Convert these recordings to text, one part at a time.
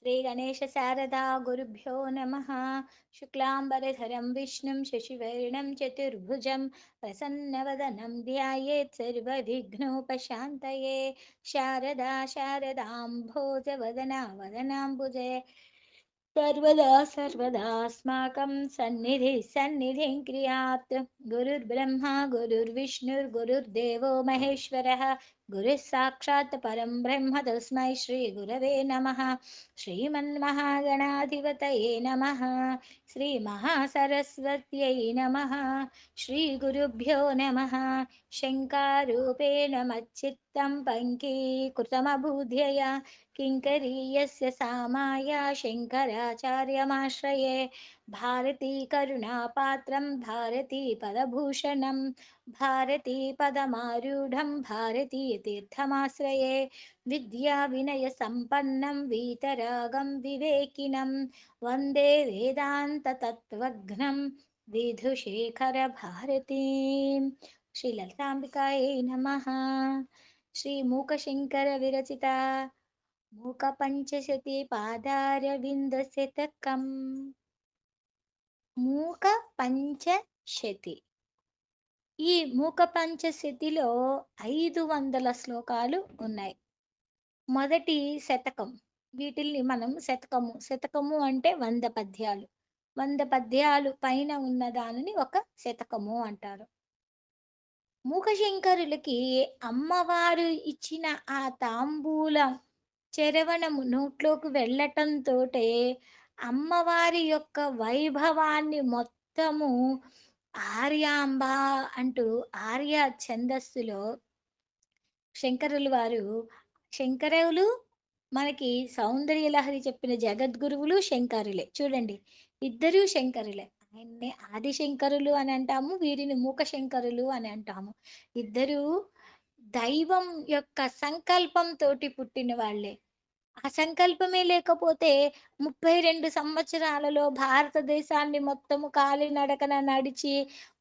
శ్రీ గణేశ శారదా గురుభ్యో నమ. శుక్లాంబరధరం విష్ణుం శశివర్ణం చతుర్భుజం ప్రసన్నవదనం ధ్యాయేత్ సర్వవిఘ్నోపశాంతయే. శారదా శారదాంభోజవదనా వదనాంబుజే सर्वदा सर्वदास्माकं सन्निधिः सन्निधिं क्रियात्. गुरुर्ब्रह्मा गुरुर्विष्णुर्गुरुर्देवो महेश्वरः. गुरुः साक्षात् परं ब्रह्म तस्मै श्रीगुरवे नमः. श्रीमन्महागणाधिपतये नमः. श्रीमहासरस्वत्यै नमः. श्रीगुरुभ्यो नमः. शङ्कारूपेण मच्चित्तं पङ्कीकृतमबुध्यया किङ्करीयस्य सामाया शङ्कराचार्यमाश्रये. भारती करुणापात्रं भारती पदभूषणं भारती पदमारूढं भारतीतीर्थमाश्रये. विद्याविनयसम्पन्नं वीतरागं विवेकिनं वन्दे वेदान्ततत्त्वज्ञं विधुशेखरभारतीं. श्रीललिताम्बिकायै नमः. श्रीमूकशङ्करविरचिता మూక పంచశతి పాదారవిందశతకం. మూక పంచశతి. ఈ మూక పంచశతిలో 500 శ్లోకాలు ఉన్నాయి. మొదటి శతకం. వీటిల్ని మనం శతకము అంటే 100 పద్యాలు. 100 పద్యాలు పైన ఉన్న దానిని ఒక శతకము అంటారు. మూకశంకరులకి అమ్మవారు ఇచ్చిన ఆ తాంబూలం చరవణము నోట్లోకి వెళ్ళటంతోటే అమ్మవారి యొక్క వైభవాన్ని మొత్తము ఆర్యాంబ అంటూ ఆర్య ఛందస్సులో శంకరులు వారు, శంకరులు మనకి సౌందర్య లహరి చెప్పిన జగద్గురువులు శంకరులే. చూడండి, ఇద్దరూ శంకరులే. ఆయన్ని ఆది శంకరులు అని అంటాము, వీరిని మూక శంకరులు అని అంటాము. ఇద్దరూ దైవం యొక్క సంకల్పంతోటి పుట్టిన వాళ్ళే. ఆ సంకల్పమే లేకపోతే 32 సంవత్సరాలలో భారతదేశాన్ని మొత్తము కాలినడకన నడిచి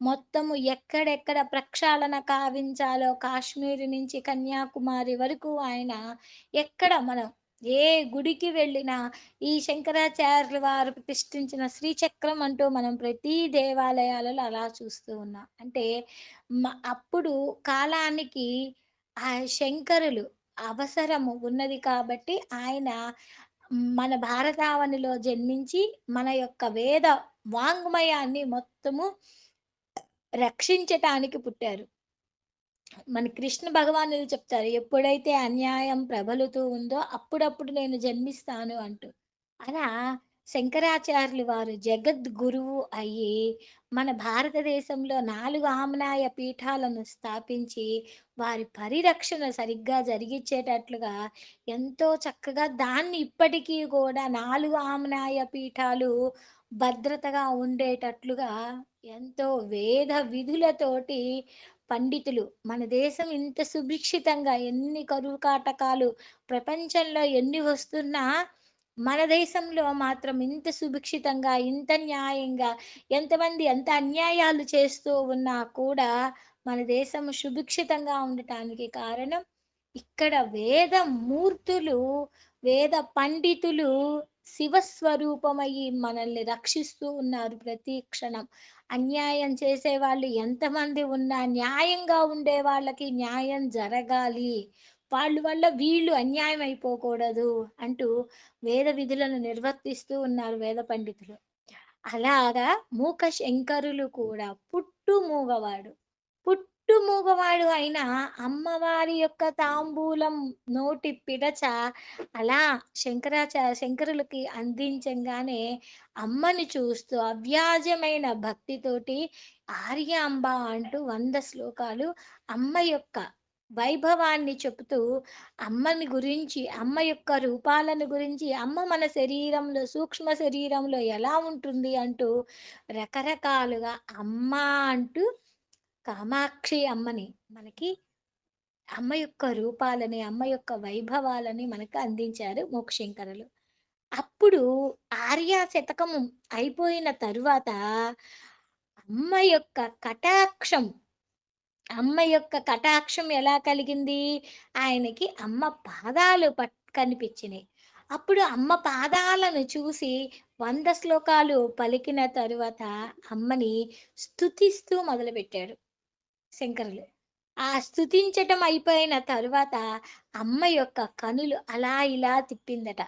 మొత్తము ఎక్కడెక్కడ ప్రక్షాళన కావించాలో కాశ్మీర్ నుంచి కన్యాకుమారి వరకు ఆయన ఎక్కడ మనం ఏ గుడికి వెళ్ళినా ఈ శంకరాచార్యుల వారు ప్రతిష్ఠించిన శ్రీచక్రం అంటూ మనం ప్రతి దేవాలయాలలో అలా చూస్తూ ఉన్నాం. అంటే అప్పుడు కాలానికి ఆ శంకరులు అవసరము ఉన్నది కాబట్టి ఆయన మన భారతావనిలో జన్మించి మన యొక్క వేద వాంగ్మయాన్ని మొత్తము రక్షించటానికి పుట్టారు. మన కృష్ణ భగవానుడు చెప్తారు, ఎప్పుడైతే అన్యాయం ప్రబలుతూ ఉందో అప్పుడప్పుడు నేను జన్మిస్తాను అంటూ. అలా శంకరాచార్యులు వారు జగద్గురువు అయ్యి మన భారతదేశంలో 4 ఆమ్నాయ పీఠాలను స్థాపించి వారి పరిరక్షణ సరిగ్గా జరిగించేటట్లుగా ఎంతో చక్కగా దాన్ని ఇప్పటికీ కూడా 4 ఆమ్నాయ పీఠాలు భద్రతగా ఉండేటట్లుగా ఎంతో వేద విధులతోటి పండితులు, మన దేశం ఇంత సుభిక్షితంగా ఎన్ని కరువు కాటకాలు ప్రపంచంలో ఎన్ని వస్తున్నా మన దేశంలో మాత్రం ఇంత సుభిక్షితంగా ఇంత న్యాయంగా ఎంతమంది ఎంత అన్యాయాలు చేస్తూ ఉన్నా కూడా మన దేశం సుభిక్షితంగా ఉండటానికి కారణం ఇక్కడ వేద మూర్తులు, వేద పండితులు శివస్వరూపమయ్యి మనల్ని రక్షిస్తూ ఉన్నారు ప్రతి క్షణం. అన్యాయం చేసే వాళ్ళు ఎంతమంది ఉన్నా న్యాయంగా ఉండే వాళ్ళకి న్యాయం జరగాలి, వాళ్ళ వల్ల వీళ్ళు అన్యాయం అయిపోకూడదు అంటూ వేద విధులను నిర్వర్తిస్తూ ఉన్నారు వేద పండితులు. అలాగా మూక శంకరులు కూడా పుట్టు మూగవాడు. పుట్టు మూగవాడు అయిన అమ్మవారి యొక్క తాంబూలం నోటి పిడచ అలా శంకరులకి అందించంగానే అమ్మని చూస్తూ అవ్యాజమైన భక్తితోటి ఆర్యాంబ అంటూ 100 శ్లోకాలు అమ్మ యొక్క వైభవాన్ని చెబుతూ అమ్మని గురించి, అమ్మ యొక్క రూపాలను గురించి, అమ్మ మన శరీరంలో సూక్ష్మ శరీరంలో ఎలా ఉంటుంది అంటూ రకరకాలుగా అమ్మ అంటూ కామాక్షి అమ్మని మనకి, అమ్మ యొక్క రూపాలని, అమ్మ యొక్క వైభవాలని మనకు అందించారు మోక్షశంకరులు. అప్పుడు ఆర్య శతకము అయిపోయిన తరువాత అమ్మ యొక్క కటాక్షం, అమ్మ యొక్క కటాక్షం ఎలా కలిగింది? ఆయనకి అమ్మ పాదాలు కనిపించినాయి. అప్పుడు అమ్మ పాదాలను చూసి 100 శ్లోకాలు పలికిన తరువాత అమ్మని స్తుతిస్తూ మొదలుపెట్టాడు శంకరులు. ఆ స్తుతించటం అయిపోయిన తరువాత అమ్మ యొక్క కనులు అలా ఇలా తిప్పిందట.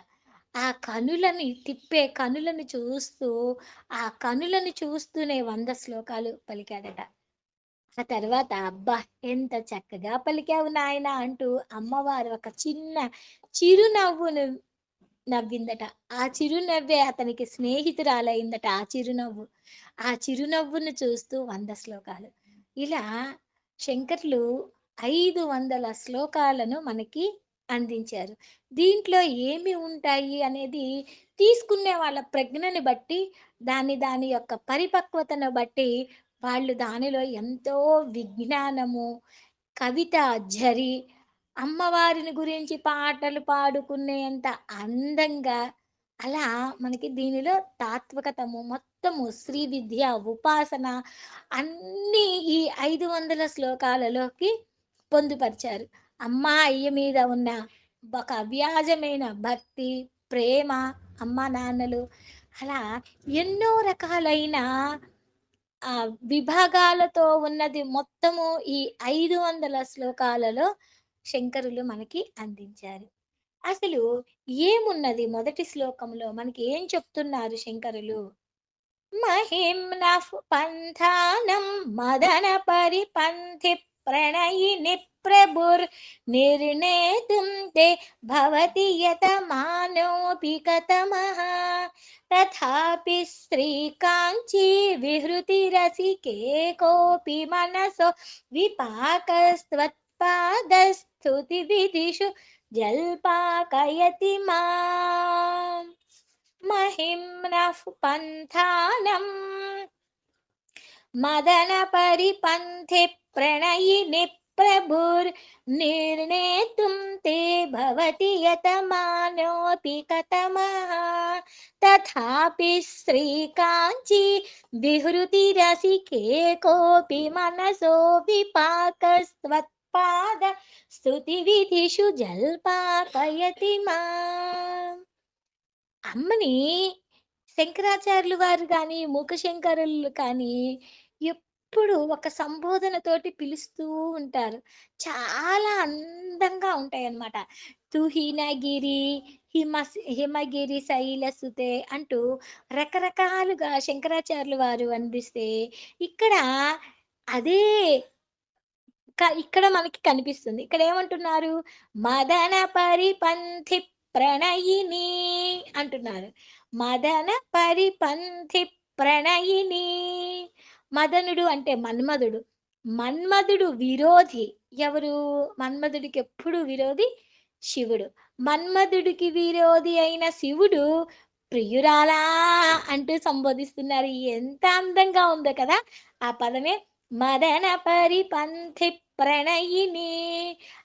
ఆ కనులను చూస్తూ, ఆ కనులను చూస్తూనే 100 శ్లోకాలు పలికాడట. ఆ తర్వాత "అబ్బా! ఎంత చక్కగా పలికావు నాయనా" అంటూ అమ్మవారు ఒక చిన్న చిరునవ్వును నవ్విందట. ఆ చిరునవ్వే అతనికి స్నేహితురాలయిందట ఆ చిరునవ్వు. ఆ చిరునవ్వును చూస్తూ 100 శ్లోకాలు. ఇలా శంకరులు 500 శ్లోకాలను మనకి అందించారు. దీంట్లో ఏమి ఉంటాయి అనేది తీసుకునే వాళ్ళ ప్రజ్ఞని బట్టి, దాని యొక్క పరిపక్వతను బట్టి వాళ్ళు దానిలో ఎంతో విజ్ఞానము, కవిత జరి, అమ్మవారిని గురించి పాటలు పాడుకునేంత అందంగా, అలా మనకి దీనిలో తాత్వికతము మొత్తము శ్రీ విద్య, ఉపాసన అన్నీ ఈ 500 శ్లోకాలలోకి పొందుపరిచారు. అమ్మ, అయ్య మీద ఉన్న ఒక అవ్యాజమైన భక్తి, ప్రేమ, అమ్మ, నాన్నలు అలా ఎన్నో రకాలైన విభాగాలతో ఉన్నది మొత్తము ఈ 500 శ్లోకాలలో శంకరులు మనకి అందించారు. అసలు ఏమున్నది మొదటి శ్లోకంలో మనకి ఏం చెప్తున్నారు శంకరులు? महिम्नः पन्थानं मदनपरिपन्थि प्रणयिनि प्रभुर्निर्णेतुं ते भवति यतमानोऽपि कतमः तथापि श्रीकाञ्ची विहृतिरसिके कोऽपि मनसो विपाकस्त्वत्पादस्तुतिविधिषु जल्पाकयति माम् महिम्नः पन्थानम् मदनपरिपन्थि प्रणयिनि प्रभुर्निर्णेतुं ते भवति यतमानोऽपि कतमः तथापि श्रीकाञ्ची विहृतिरसिके कोऽपि मनसो विपाकस्त्वत्पाद स्तुतिविधिषु जल्पाकयति माम् అమ్మని శంకరాచార్యులు వారు గాని, మూకశంకరులు కానీ ఎప్పుడు ఒక సంబోధనతోటి పిలుస్తూ ఉంటారు. చాలా అందంగా ఉంటాయన్నమాట. తుహినగిరి, హిమగిరి శైలసుతే అంటూ రకరకాలుగా శంకరాచార్యులు వారు అందిస్తే, ఇక్కడ అదే ఇక్కడ మనకి కనిపిస్తుంది. ఇక్కడేమంటున్నారు? మదన పరిపంథి ప్రణయిని అంటున్నారు. మదన పరిపంథి ప్రణయిని. మదనుడు అంటే మన్మధుడు. మన్మధుడు విరోధి. ఎవరు? మన్మధుడికి ఎప్పుడు విరోధి శివుడు. మన్మధుడికి విరోధి అయిన శివుడు ప్రియురాలా అంటూ సంబోధిస్తున్నారు. ఎంత అందంగా ఉందో కదా! ఆ పదమే మదన పరిపంథి ప్రణయిని.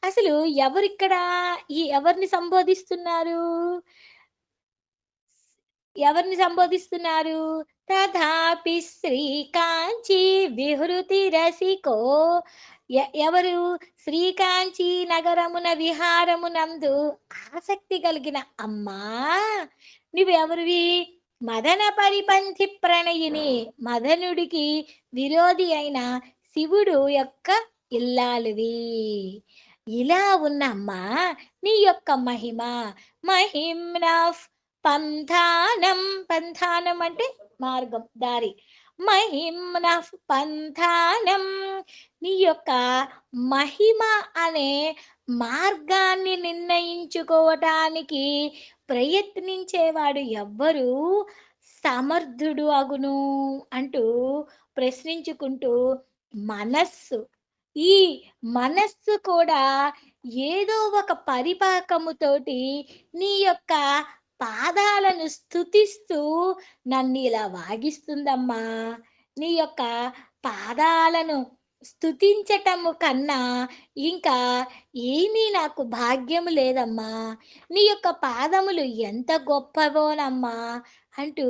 అసలు ఎవరిక్కడ ఎవరిని సంబోధిస్తున్నారు? ఎవరిని సంబోధిస్తున్నారు? తథాపి శ్రీకాంచీ విహృతి రసికో ఎవరు? శ్రీకాంచీ నగరమున విహారమునందు ఆసక్తి కలిగిన అమ్మా నువ్వెవరివి? మదన పరిపంథి ప్రణయిని. మదనుడికి విరోధి అయిన శివుడు యొక్క ఇల్లాలివి. ఇలా ఉన్నమ్మా నీ యొక్క మహిమ. మహిమ్న పంథానం. పంథానం అంటే మార్గం, దారి. మహిమ్న పంథానం. నీ యొక్క మహిమ అనే మార్గాన్ని నిర్ణయించుకోవటానికి ప్రయత్నించేవాడు ఎవ్వరు సమర్థుడు అగును అంటూ ప్రశ్నించుకుంటూ మనస్సు, ఈ మనస్సు కూడా ఏదో ఒక పరిపాకముతోటి నీ యొక్క పాదాలను స్తుతిస్తూ నన్ను ఇలా వాగిస్తుందమ్మా. నీ యొక్క పాదాలను స్తుతించటము కన్నా ఇంకా ఏమీ నాకు భాగ్యము లేదమ్మా. నీ యొక్క పాదములు ఎంత గొప్పవోనమ్మా అంటూ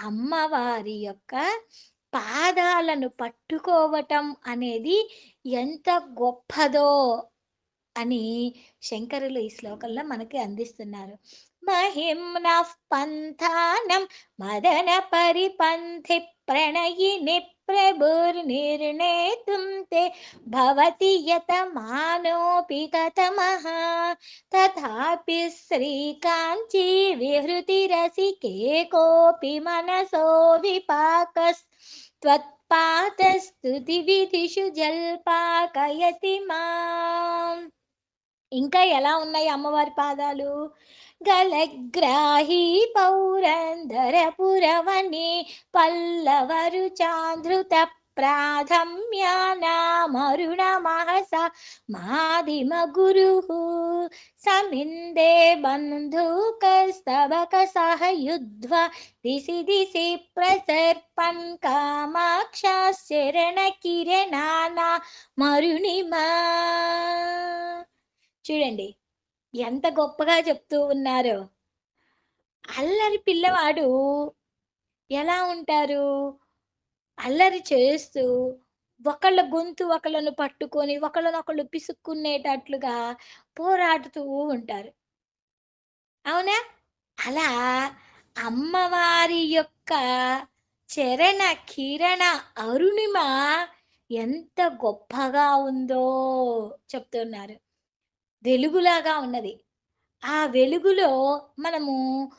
అమ్మవారి యొక్క పాదాలను పట్టుకోవటం అనేది ఎంత గొప్పదో అని శంకరులు ఈ శ్లోకంలో మనకి అందిస్తున్నారు. మహిమ్నః పంథానం మదన పరిపంథి ప్రణయిని ప్రభుర్నిర్ణేతుం తే భవతి యతమానోऽపి కథమః తథాపి శ్రీకాంచీ విహృతిరసికే కోऽపి మనసో విపాకస్త్వత్పాదస్తుతివిధిషు జల్పాకయతి మాం. ఇంకా ఎలా ఉన్నాయి అమ్మవారి పాదాలు? గలగ్రాహి పౌరందర పురవని పల్లవరు చాంద్రుత ప్రాధమ్యానామరుణ మహస మాదిమ గురు సమిందే బంధుకస్తబక సహయుధ్వ దిశి దిశి ప్రసర్పన్ కామాక్షరణ కిరణానా మరుణిమా. చూడండి ఎంత గొప్పగా చెప్తూ ఉన్నారో. అల్లరి పిల్లవాడు ఎలా ఉంటారు? అల్లరి చేస్తూ ఒకళ్ళ గొంతు ఒకళ్ళను పట్టుకొని ఒకళ్ళనొకళ్ళు పిసుక్కునేటట్లుగా పోరాడుతూ ఉంటారు. అవునా? అలా అమ్మవారి యొక్క చరణ కిరణ అరుణిమ ఎంత గొప్పగా ఉందో చెప్తున్నారు. వెలుగులాగా ఉన్నది. ఆ వెలుగులో మనము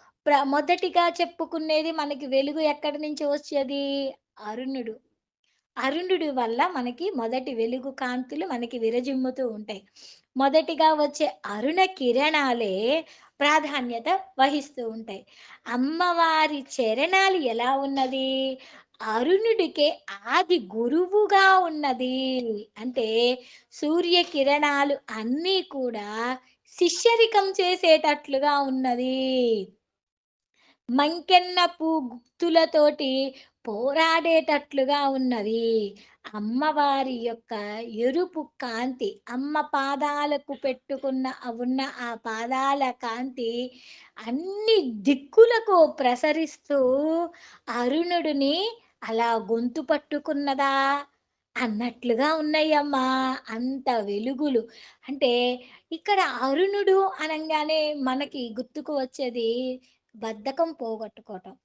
మొదటిగా చెప్పుకునేది, మనకి వెలుగు ఎక్కడి నుంచి వచ్చేది? అరుణుడు. అరుణుడి వల్ల మనకి మొదటి వెలుగు కాంతులు మనకి విరజిమ్ముతూ ఉంటాయి. మొదటిగా వచ్చే అరుణ కిరణాలే ప్రాధాన్యత వహిస్తూ ఉంటాయి. అమ్మవారి చరణాలు ఎలా ఉన్నది? అరుణుడికే ఆది గురువుగా ఉన్నది. అంటే సూర్య కిరణాలు అన్నీ కూడా శిష్యరికం చేసేటట్లుగా ఉన్నది. మంకెన్న గుత్తులతోటి పోరాడేటట్లుగా ఉన్నది. అమ్మవారి యొక్క ఎరుపు కాంతి, అమ్మ పాదాలకు పెట్టుకున్న ఉన్న ఆ పాదాల కాంతి అన్ని దిక్కులకు ప్రసరిస్తూ అరుణుడిని అలా గొంతు పట్టుకున్నదా అన్నట్లుగా ఉన్నాయమ్మా. అంత వెలుగులు. అంటే ఇక్కడ అరుణుడు అనంగానే మనకి గుర్తుకు వచ్చేది బద్ధకం పోగొట్టుకోవటం.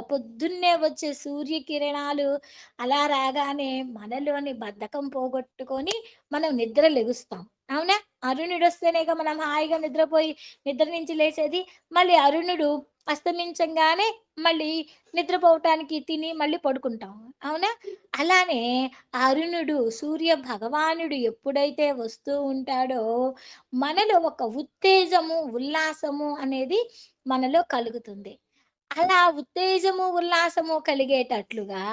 పొద్దున్నే వచ్చే సూర్యకిరణాలు అలా రాగానే మనలోని బద్ధకం పోగొట్టుకొని మనం నిద్ర లెగుస్తాం. అవునా? అరుణుడొస్తేనేగా మనం హాయిగా నిద్రపోయి నిద్ర నుంచి లేచేది. మళ్ళీ అరుణుడు అస్తమించంగానే మళ్ళీ నిద్రపోవటానికి తిని మళ్ళీ పడుకుంటాం. అవునా? అలానే అరుణుడు సూర్య భగవానుడు ఎప్పుడైతే వస్తూ ఉంటాడో మనలో ఒక ఉత్తేజము, ఉల్లాసము అనేది మనలో కలుగుతుంది. అలా ఉత్తేజము, ఉల్లాసము కలిగేటట్లుగా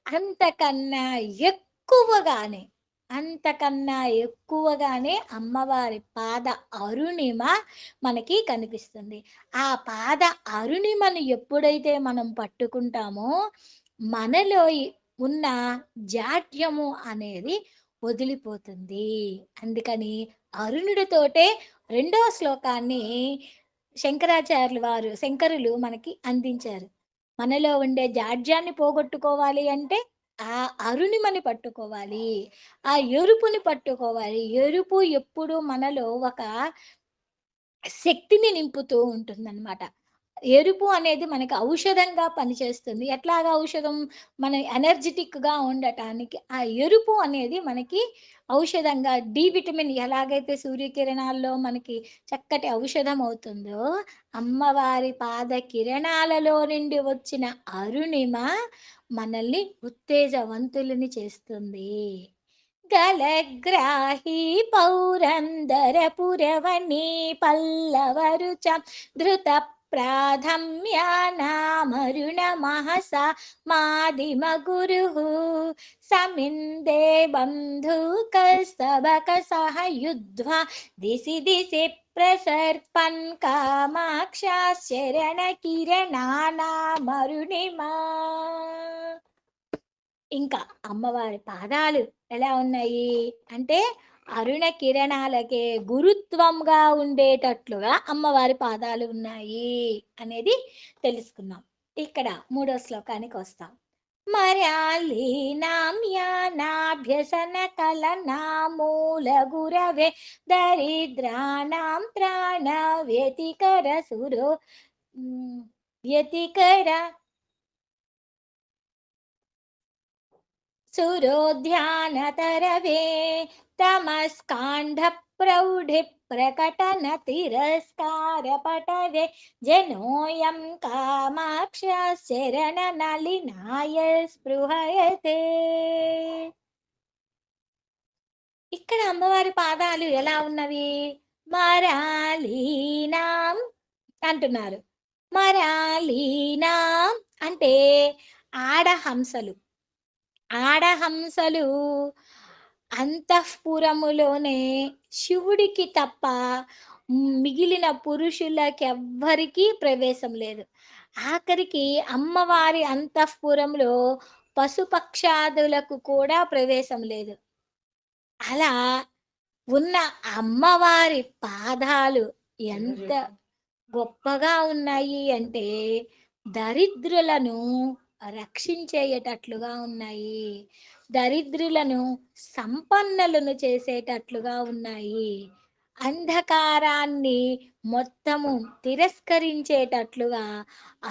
అంతకన్నా ఎక్కువగానే, అంతకన్నా ఎక్కువగానే అమ్మవారి పాద అరుణిమ మనకి కనిపిస్తుంది. ఆ పాద అరుణిమను ఎప్పుడైతే మనం పట్టుకుంటామో మనలో ఉన్న జాడ్యము అనేది వదిలిపోతుంది. అందుకని అరుణుడితోటే రెండో శ్లోకాన్ని శంకరులు మనకి అందించారు. మనలో ఉండే జాడ్యాన్ని పోగొట్టుకోవాలి అంటే ఆ అరుణిమని పట్టుకోవాలి. ఆ ఎరుపుని పట్టుకోవాలి. ఎరుపు ఎప్పుడు మనలో ఒక శక్తిని నింపుతూ ఉంటుందన్నమాట. ఎరుపు అనేది మనకి ఔషధంగా పనిచేస్తుంది. ఎట్లాగా ఔషధం? మన ఎనర్జిటిక్‌గా ఉండటానికి ఆ ఎరుపు అనేది మనకి ఔషధంగా, డి విటమిన్ ఎలాగైతే సూర్యకిరణాల్లో మనకి చక్కటి ఔషధం అవుతుందో, అమ్మవారి పాద కిరణాలలో నుండి వచ్చిన అరుణిమ మనల్ని ఉత్తేజవంతులని చేస్తుంది. గలగ్రాహి పౌరందర పురవని పల్లవరుచ ధృత ప్రాధమ్యానామరుణ మహస మాదిమ గురు సమిందే బంధుకస్తబక సహయుధ్వ దిశి దిశి ప్రసర్పన్ కామాక్షరణ కిరణానామరుణిమా. ఇంకా అమ్మవారి పాదాలు ఎలా ఉన్నాయి అంటే అరుణ కిరణాలకే గురుత్వంగా ఉండేటట్లుగా అమ్మవారి పాదాలు ఉన్నాయి అనేది తెలుసుకున్నాం. ఇక్కడ మూడో శ్లోకానికి వస్తాం. మరాళీనాం యానాభ్యసనకలనామూలగురవే దరిద్రాణాం త్రాణ వ్యతికర సురో వ్యతికర सुरोध्यानतरवे तमस्काण्डप्रौढिप्रकटनतिरस्कारपटवे जनोऽयं कामाक्षशरणनलिनाय స్పృహయతే. ఇక్కడ అమ్మవారి పాదాలు ఎలా ఉన్నవి? మరాలీనాం అంటున్నారు. మరాలీనాం అంటే ఆడహంసలు. ఆడహంసలు అంతఃపురములోనే శివుడికి తప్ప మిగిలిన పురుషులకెవ్వరికీ ప్రవేశం లేదు. ఆఖరికి అమ్మవారి అంతఃపురంలో పశుపక్షాదులకు కూడా ప్రవేశం లేదు. అలా ఉన్న అమ్మవారి పాదాలు ఎంత గొప్పగా ఉన్నాయి అంటే దరిద్రులను రక్షించేటట్లుగా ఉన్నాయి. దరిద్రులను సంపన్నులను చేసేటట్లుగా ఉన్నాయి. అంధకారాన్ని మొత్తము తిరస్కరించేటట్లుగా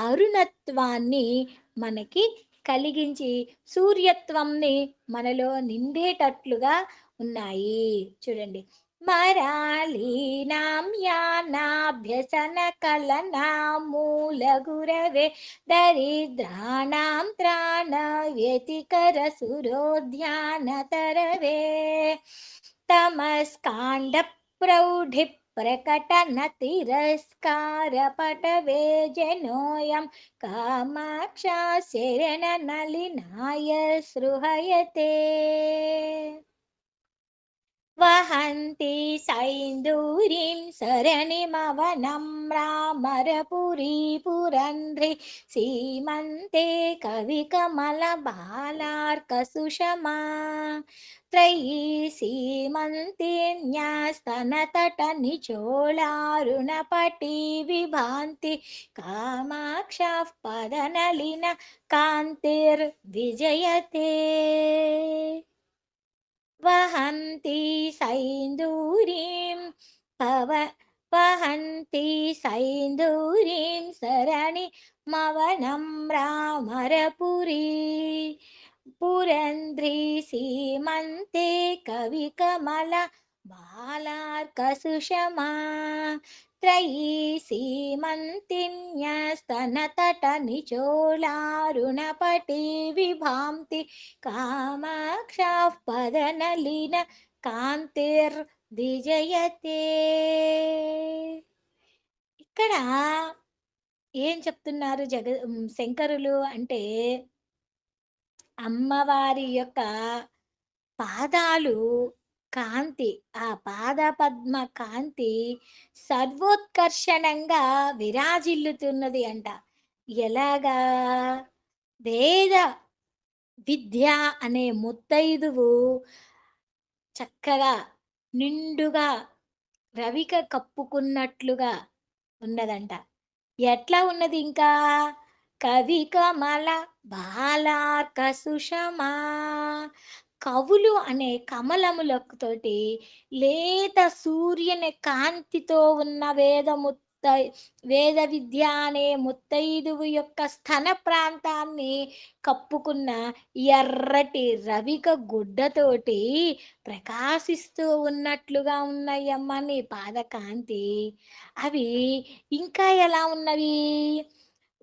అరుణత్వాన్ని మనకి కలిగించి సూర్యత్వంని మనలో నిండేటట్లుగా ఉన్నాయి. చూడండి. మరాళీనాం యానాభ్యసనకలనామూలగురవే దరిద్రాణాం త్రాణ వ్యతికర సురోధ్యానతరవే తమస్కాండ ప్రౌఢి ప్రకటన తిరస్కార పటవే జనోయం కామాక్ష శరణ నలినాయ సృహయతే. వహంతి సైందూరీం సరణిమవనమ్రామరపురీ పురంధ్రి సీమంతే కవికమలబాలార్కసుషమా త్రయీ సీమంతిన్యాస్తనతటనిచోళారుణపటీ విభాంతి కామాక్షః పదనలిన కాంతిర్విజయతే. వహంతి సైందూరీం పవ వహంతి సైందూరీం సరణి మవనం రామరపురీ పురంధ్రీ సీమంతే కవికమల బాలార్కసుషమా త్రయీ సీమంతిన్యస్తనతటనిచోళారుణపటీ విభాంతి కామాక్షః పదనలిన కాంతిర్విజయతే. ఇక్కడ ఏం చెప్తున్నారు శంకరులు అంటే అమ్మవారి యొక్క పాదాలు కాంతి, ఆ పాద పద్మ కాంతి సర్వోత్కర్షణంగా విరాజిల్లుతున్నది అంట. ఎలాగా? వేద విద్య అనే ముత్తైదువు చక్కగా నిండుగా రవిక కప్పుకున్నట్లుగా ఉన్నదంట. ఎట్లా ఉన్నది ఇంకా? కవికమల బాలార్క సుషమా, కవులు అనే కమలములతోటి లేత సూర్యుని కాంతితో ఉన్న వేద విద్య అనే ముత్తైదువు యొక్క స్తన ప్రాంతాన్ని కప్పుకున్న ఎర్రటి రవిక గుడ్డతోటి ప్రకాశిస్తూ ఉన్నట్లుగా ఉన్నాయమ్మ నీ పాదకాంతి. అవి ఇంకా ఎలా ఉన్నవి?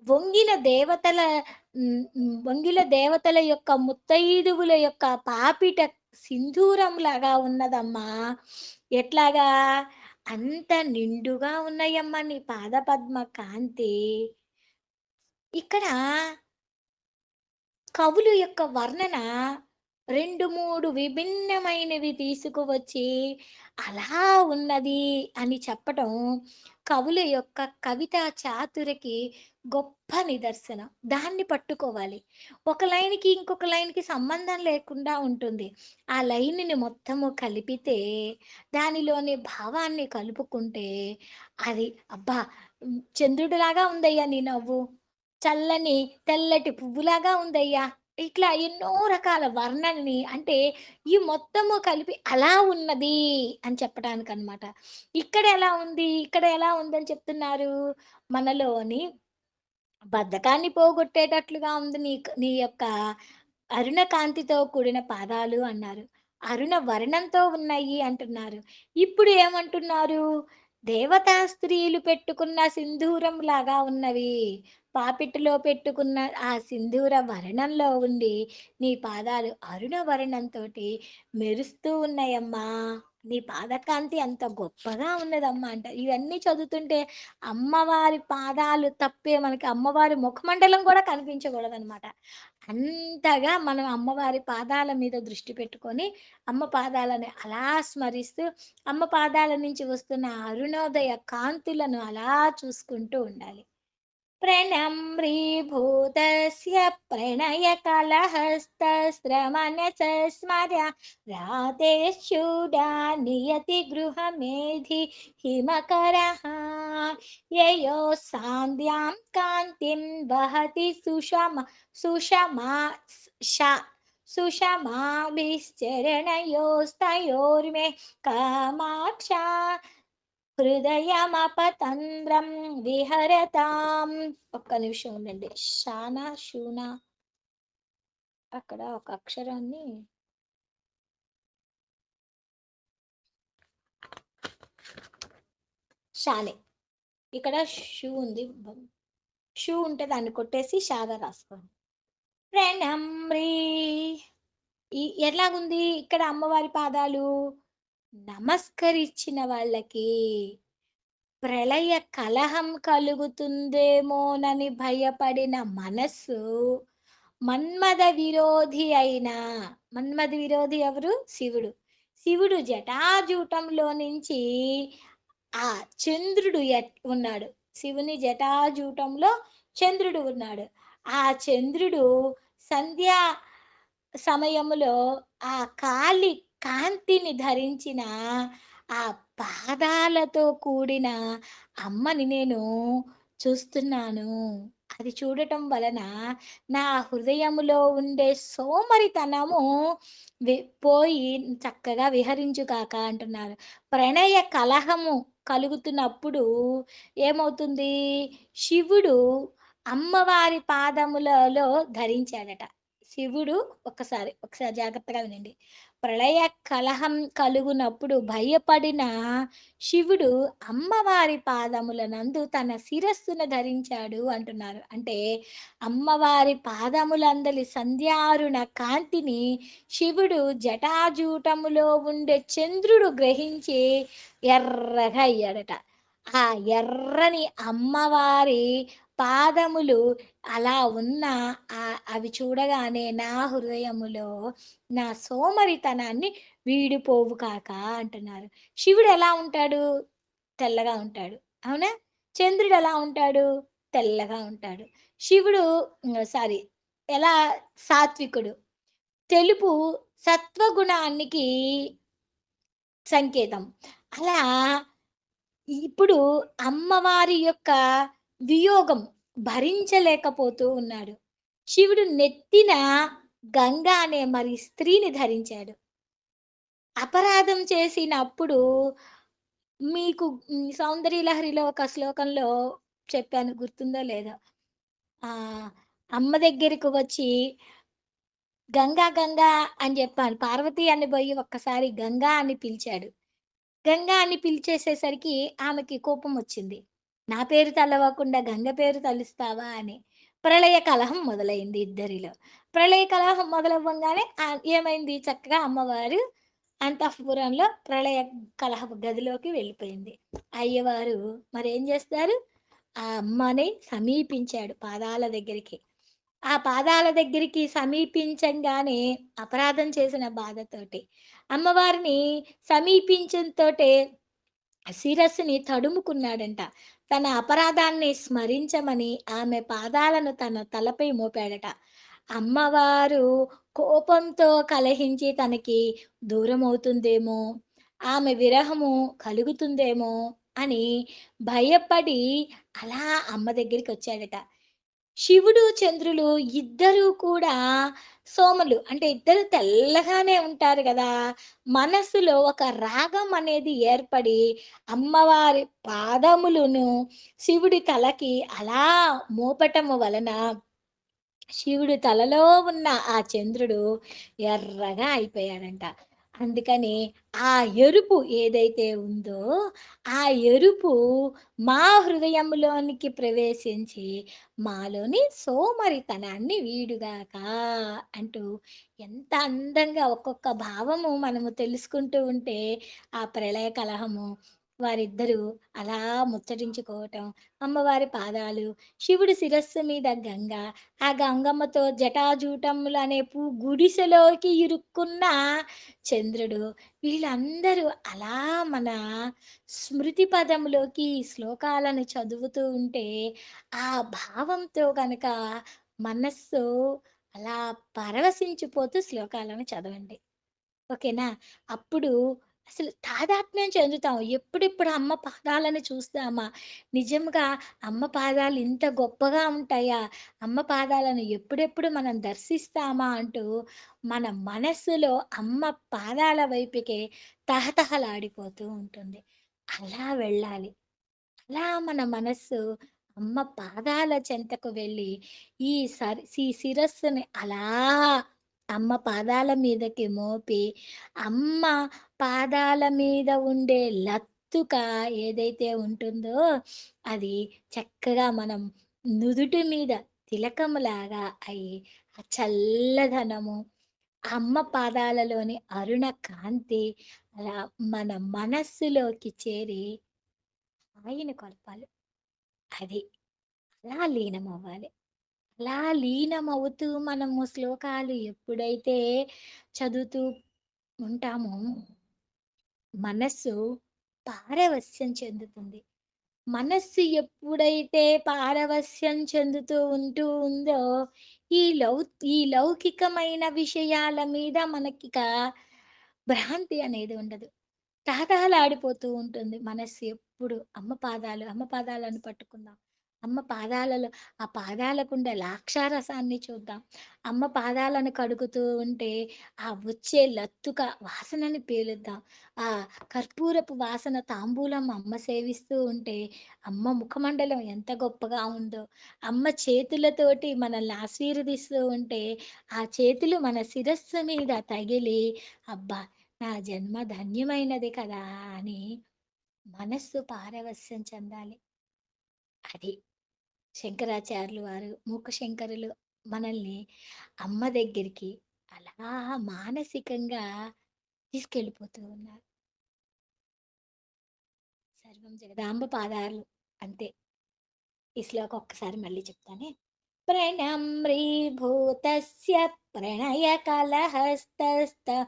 వంగిన దేవతల వంగిల దేవతల యొక్క ముత్తైదువుల యొక్క పాపిట సింధూరం లాగా ఉన్నదమ్మా. ఎట్లాగా? అంత నిండుగా ఉన్నాయమ్మా నీ పాదపద్మ కాంతి. ఇక్కడ కవులు యొక్క వర్ణన రెండు మూడు విభిన్నమైనవి తీసుకువచ్చి అలా ఉన్నది అని చెప్పటం కవుల యొక్క కవితా చాతురికి గొప్ప నిదర్శనం. దాన్ని పట్టుకోవాలి. ఒక లైన్కి ఇంకొక లైన్కి సంబంధం లేకుండా ఉంటుంది. ఆ లైన్ని మొత్తము కలిపితే, దానిలోని భావాన్ని కలుపుకుంటే అది అబ్బా, చంద్రుడిలాగా ఉందయ్యా నీ నవ్వు, చల్లని తెల్లటి పువ్వులాగా ఉందయ్యా ఇట్లా ఎన్నో రకాల వర్ణనని అంటే ఈ మొత్తము కలిపి అలా ఉన్నది అని చెప్పడానికనమాట. ఇక్కడ ఎలా ఉంది? ఇక్కడ ఎలా ఉందని చెప్తున్నారు? మనలోని బద్ధకాన్ని పోగొట్టేటట్లుగా ఉంది నీ యొక్క అరుణ కాంతితో కూడిన పాదాలు అన్నారు. అరుణ వర్ణంతో ఉన్నాయి అంటున్నారు. ఇప్పుడు ఏమంటున్నారు? దేవతా స్త్రీలు పెట్టుకున్న సింధూరం లాగా ఉన్నవి. పాపిటిలో పెట్టుకున్న ఆ సింధూర వర్ణంలో ఉండి, నీ పాదాలు అరుణ వర్ణంతోటి మెరుస్తూ ఉన్నాయమ్మా. నీ పాదకాంతి అంత గొప్పగా ఉన్నదమ్మా అంట. ఇవన్నీ చదువుతుంటే అమ్మవారి పాదాలు తప్పే మనకి అమ్మవారి ముఖమండలం కూడా కనిపించకూడదనమాట. అంతగా మనం అమ్మవారి పాదాల మీద దృష్టి పెట్టుకొని, అమ్మ పాదాలని అలా స్మరిస్తూ, అమ్మ పాదాల నుంచి వస్తున్న అరుణోదయ కాంతులను అలా చూసుకుంటూ ఉండాలి. प्रणम्रीभूतस्य प्रणयकलहस्तस्रमनस स्मर्या रातेश्चूडानियतिगृहमेधि हिमकरः ययोः सान्द्यां कान्तिं वहति सुषमा शा सुषमाभिश्चरणयोस्तयोर्मे कामाक्षा హృదయమపతంద్రం విహరతాం. ఒక్క నిమిషం ఉండండి. షానా, షూనా అక్కడ ఒక అక్షరాన్ని షానే. ఇక్కడ షూ ఉంది. షూ ఉంటే దాన్ని కొట్టేసి షాగా రాసుకోండి. ప్రణమ్రీ ఎలాగుంది ఇక్కడ అమ్మవారి పాదాలు? నమస్కరించిన వాళ్ళకి ప్రళయ కలహం కలుగుతుందేమోనని భయపడిన మనస్సు మన్మథ విరోధి అయిన మన్మథ విరోధి ఎవరు? శివుడు. శివుడు జటాజూటంలో నుంచి ఆ చంద్రుడు ఉన్నాడు. శివుని జటాజూటంలో చంద్రుడు ఉన్నాడు. ఆ చంద్రుడు సంధ్యా సమయములో ఆ కాలి కాంతిని ధరించిన ఆ పాదాలతో కూడిన అమ్మని నేను చూస్తున్నాను. అది చూడటం వలన నా హృదయములో ఉండే సోమరితనము వి పోయి చక్కగా విహరించు కాక అంటున్నారు. ప్రణయ కలహము కలుగుతున్నప్పుడు ఏమవుతుంది? శివుడు అమ్మవారి పాదములలో ధరించాడట. శివుడు ఒకసారి జాగ్రత్తగా వినండి. ప్రళయ కలహం కలుగునప్పుడు భయపడిన శివుడు అమ్మవారి పాదముల నందు తన శిరస్సును ధరించాడు అంటున్నారు. అంటే అమ్మవారి పాదములందలి సంధ్యారుణ కాంతిని శివుడు జటాజూటములో ఉండే చంద్రుడు గ్రహించి ఎర్రగా అయ్యాడట. ఆ ఎర్రని అమ్మవారి పాదములు అలా ఉన్న అవి చూడగానే నా హృదయములో నా సోమరితనాన్ని వీడిపోవు కాక అంటున్నారు. శివుడు ఎలా ఉంటాడు? తెల్లగా ఉంటాడు. అవునా? చంద్రుడు ఎలా ఉంటాడు? తెల్లగా ఉంటాడు. శివుడు సారీ ఎలా సాత్వికుడు. తెలుపు సత్వగుణానికి సంకేతం. అలా ఇప్పుడు అమ్మవారి యొక్క వియోగం భరించలేకపోతూ ఉన్నాడు. శివుడు నెత్తిన గంగ అనే మరి స్త్రీని ధరించాడు. అపరాధం చేసినప్పుడు మీకు 'సౌందర్యలహరి'లో ఒక శ్లోకంలో చెప్పాను గుర్తుందో లేదో. ఆహ్, అమ్మ దగ్గరికి వచ్చి గంగా గంగా అని చెప్పాను. పార్వతి అని బోయి ఒక్కసారి గంగా అని పిలిచాడు. గంగా అని పిలిచేసేసరికి ఆమెకి కోపమొచ్చింది. నా పేరు తలవకుండా గంగ పేరు తలుస్తావా అని. ప్రళయ కలహం మొదలైంది ఇద్దరిలో. ప్రళయ కలహం మొదలవ్వంగానే ఏమైంది చక్కగా అమ్మవారు అంతఃపురంలో ప్రళయ కలహపు గదిలోకి వెళ్ళిపోయింది. అయ్యవారు మరేం జేస్తారు? ఆ అమ్మని సమీపించాడు పాదాల దగ్గరికి. ఆ పాదాల దగ్గరికి సమీపించంగానే అపరాధం చేసిన బాధతోటి అమ్మవారిని సమీపించంతోటే శిరస్సుని తడుముకున్నాడంట. తన అపరాధాన్ని స్మరించమని ఆమె పాదాలను తన తలపై మోపాడట. అమ్మవారు కోపంతో కలహించి తనకి దూరమవుతుందేమో, ఆమె విరహము కలుగుతుందేమో అని భయపడి అలా అమ్మ దగ్గరికొచ్చాడట. శివుడు, చంద్రులు ఇద్దరూ కూడా సోములు. అంటే ఇద్దరు తెల్లగానే ఉంటారు గదా! మనస్సులో ఒక రాగం అనేది ఏర్పడి, అమ్మవారి పాదములును శివుడి తలకి అలా మోపటము వలన శివుడి తలలో ఉన్న ఆ చంద్రుడు ఎర్రగా అయిపోయాడంట. అందుకని ఆ ఎరుపు ఏదైతే ఉందో, ఆ ఎరుపు మా హృదయంలోనికి ప్రవేశించి, మాలోని సోమరితనాన్ని వీడుగాక అంటూ ఎంత అందంగా ఒక్కొక్క భావము మనము తెలుసుకుంటూ ఉంటే, ఆ ప్రళయ కలహము, వారిద్దరూ అలా ముచ్చటించుకోవటం, అమ్మవారి పాదాలు, శివుడి శిరస్సు మీద గంగ, ఆ గంగమ్మతో జటాజూటములనే గుడిసెలోకి ఇరుక్కున్న చంద్రుడు. వీళ్ళందరూ అలా మన స్మృతి పదములోకి ఈ శ్లోకాలను చదువుతూ ఉంటే, ఆ భావంతో గనక మనస్సు అలా పరవశించిపోతూ శ్లోకాలను చదవండి. ఓకేనా? అప్పుడు అసలు తాదాత్మ్యం చెందుతాం. ఎప్పుడెప్పుడు అమ్మ పాదాలను చూస్తామా? నిజంగా అమ్మ పాదాలు ఇంత గొప్పగా ఉంటాయా? అమ్మ పాదాలను ఎప్పుడెప్పుడు మనం దర్శిస్తామా? అంటూ మన మనస్సులో అమ్మ పాదాల వైపుకే తహతహలాడిపోతూ ఉంటుంది. అలా వెళ్ళాలి. అలా మన మనస్సు అమ్మ పాదాల చెంతకు వెళ్ళి, ఈ శిరస్సుని అలా అమ్మ పాదాల మీదకి మోపి, అమ్మ పాదాల మీద ఉండే లత్తుక ఏదైతే ఉంటుందో, అది చక్కగా మనం నుదుటి మీద తిలకములాగా అయి, ఆ చల్లదనము, ఆ అమ్మ పాదాలలోని అరుణ కాంతి అలా మన మనస్సులోకి చేరి హాయిని కొలపాలి. అది. అలా లీనమవ్వాలి. అలా లీనమవుతూ మనము శ్లోకాలు ఎప్పుడైతే చదువుతూ ఉంటామో, మనస్సు పారవస్యం చెందుతుంది. మనస్సు ఎప్పుడైతే పారవస్యం చెందుతూ ఉందో, ఈ లౌ ఈ లౌకికమైన విషయాల మీద మనకిక భ్రాంతి అనేది ఉండదు. తహతహలాడిపోతూ ఉంటుంది మనస్సు ఎప్పుడు. అమ్మ పాదాలను పట్టుకుందాం. అమ్మ పాదాలలో ఆ పాదాలకుండే లాక్షారసాన్ని చూద్దాం. అమ్మ పాదాలను కడుగుతూ ఉంటే, ఆ వచ్చే లత్తుక వాసనని పీలుద్దాం. ఆ కర్పూరపు వాసన తాంబూలం అమ్మ సేవిస్తూ ఉంటే, అమ్మ ముఖమండలం ఎంత గొప్పగా ఉందో. అమ్మ చేతులతోటి మనల్ని ఆశీర్వదిస్తూ ఉంటే, ఆ చేతులు మన శిరస్సు మీద తగిలి, అబ్బా! నా జన్మ ధన్యమైనది కదా అని మనస్సు పారవస్యం చెందాలి. అది శంకరాచార్యులు వారు, మూక శంకరులు మనల్ని అమ్మ దగ్గరికి అలా మానసికంగా తీసుకెళ్ళిపోతూ ఉన్నారు. సర్వం జగదాంబ పాదాలు అంతే. ఈ శ్లోకం ఒక్కసారి మళ్ళీ చెప్తానే. ప్రణమ్రీభూతస్య ప్రణయకలహస్తస్త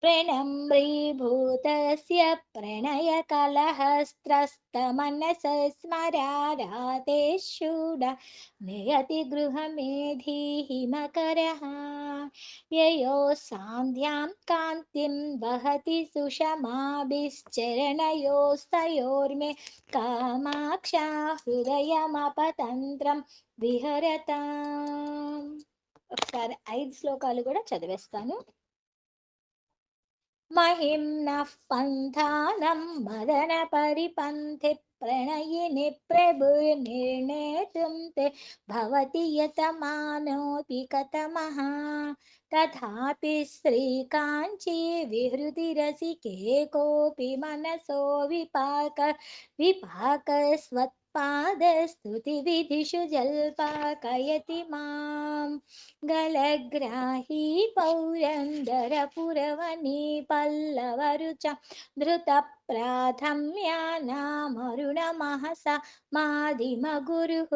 प्रणम्रीभूतस्य प्रणयकलहस्त्रस्तमनसः स्मराराते शूड नयति गृहमेधिः मकरः ययोः सान्ध्यां कान्तिं वहति सुषमाभिश्चरणयोस्तयोर्मे कामाक्षा हृदयमपतन्त्रं విహరతాం. ఒకసారి 5 శ్లోకాలు కూడా చదివేస్తాను. महिम्नः पन्थानं मदनपरिपन्थे प्रणयिनि प्रभुर्निर्णेतुं ते भवति यतमानोऽपि कथमः तथापि श्रीकाञ्ची विहृतिरसिके कोऽपि मनसो विपाकस्वत्पादस्तुतिविधिषु जल्पाकयति माम् गलग्राही पौरन्दरपुरवनी पल्लवरुचा धृतप्राथम्यानामरुणमहसा मादिमगुरुः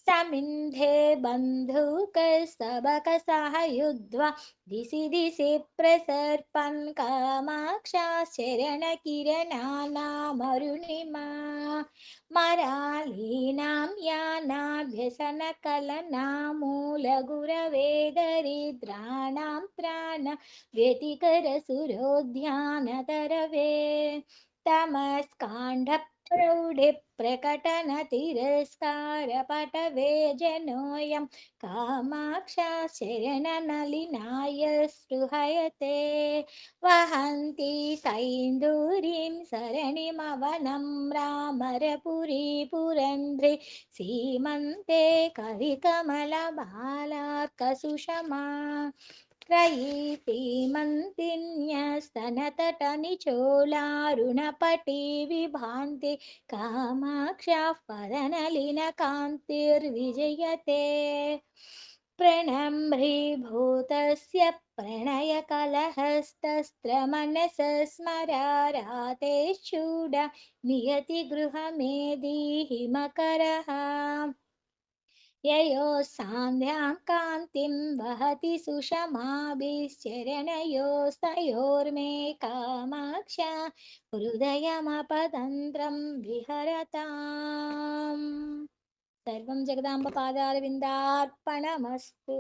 समिन्धे बन्धूकस्तबकसह युद्ध्वा दिशि दिशि प्रसर्पन् कामाक्षाश्चरणकिरणानामरुणिमा मरालीनां यानाभ्यसनकलनामूलगुरवे दरिद्राणां त्राण व्यतिकरसुरोद्यानतरवे तमस्काण्ड प्रौढे प्रकटनतिरस्कारपटवे जनोऽयं कामाक्षा शरणनलिनाय स्पृहयते वहन्ति सैन्दूरीं सरणिमवनं पुरन्द्रे सीमन्ते कविकमलबालार्कसुषमा त्रयीतीमन्तिन्यस्तनतटनिचोलारुणपटी विभान्ति कामाक्ष्याः परनलिनकान्तिर्विजयते प्रणम्भ्रीभूतस्य प्रणयकलहस्तस्त्रमनसः स्मरारातेश्चूड नियतिगृहमेधि मकरः ययोः सान्ध्यां कान्तिं वहति सुषमाभिश्चरणयोस्तयोर्मे कामाक्षा हृदयमपतन्त्रं विहरताम् सर्वं जगदाम्बपादारविन्दार्पणमस्तु।